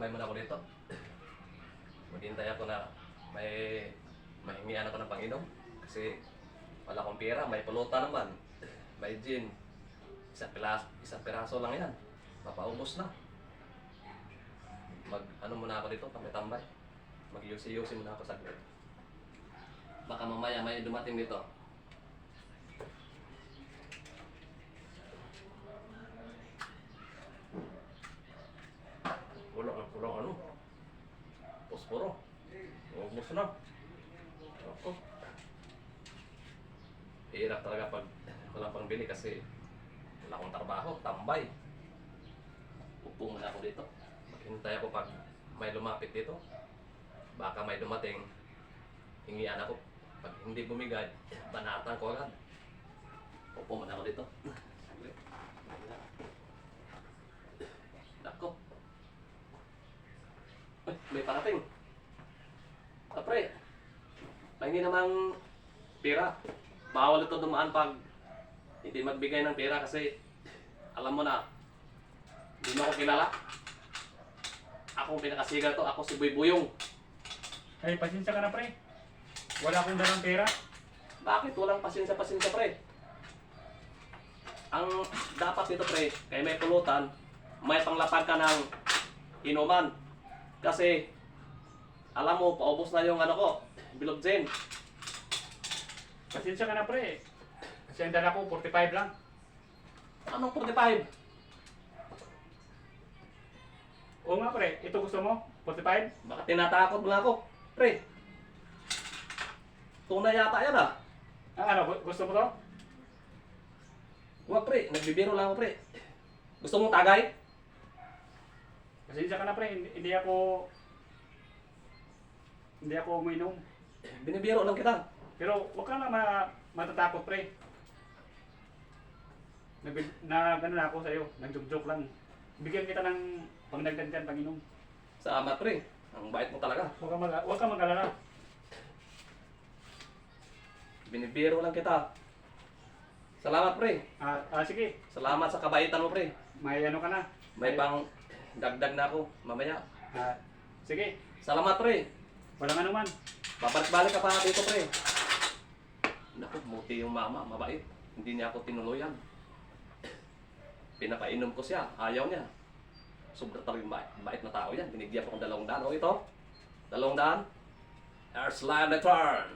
Tambay muna ako dito. Maghintay ako na mahingian ako ng Panginoon. Kasi wala akong pera, may pulutan naman. May gin. Isang piraso lang yan. Mapaubos na. Ano muna ako dito, tambay-tambay. Mag-yusi-yusi muna ako saglit. Baka mamaya may dumating dito. Kulang ano? Posporo. Ubus na. Ako. Hirap talaga pag walang pangbili kasi wala akong trabaho, tambay. Upo muna ako dito. Maghintay ako pag may lumapit dito. Baka may dumating, hingian ako. Pag hindi bumigay, banatan ko agad. Upo muna ako dito. Nako. Ay, may parating. Apre, pahingi namang pera. Bawal ito dumaan pag hindi magbigay ng pera kasi alam mo na, hindi mo ako kilala. Ako ang pinakasiga to, ako si Buybuyong. Ay, pasensya ka na pre. Wala akong dalang pera. Bakit walang pasensya pre? Ang dapat nito pre, kaya may pulutan, may panglapag ka ng inuman. Kasi, alam mo, paubos na yung ano ko, bilog gin. Pasensya ka na pre. Kasi ang dala ko, 45 lang. Anong 45? Oo nga pre, ito gusto mo? 45? Baka tinatakot mo na ako. Pre, tunay yata yan ah. Ano, gusto mo to? Huwag pre, nagbibiro lang ako pre. Gusto mong tagay? Pasensya ka na pre, hindi ako uminom. Binibiro lang kita. Pero huwag ka na matatakot pre. Gano'n ako sa'yo, nag-joke lang. Bigyan kita ng pangdagdag dyan, Panginoon. Salamat pre, ang bait mo talaga. Huwag ka mag-alala. Binibiro lang kita. Salamat pre. Sige, Salamat sa kabaitan mo pre. may ano ka na. May pang dagdag na ako mamaya. Sige, Salamat pre. walang anuman. Babalik-balik ka pa dito pre. Naku, muti yung mama, mabait. Hindi niya ako tinuluyan. Pinapainom ko siya, ayaw niya. Sobra talagang bait na tao yan. Binigyan ko ng 200. O ito, 200. Airslide return.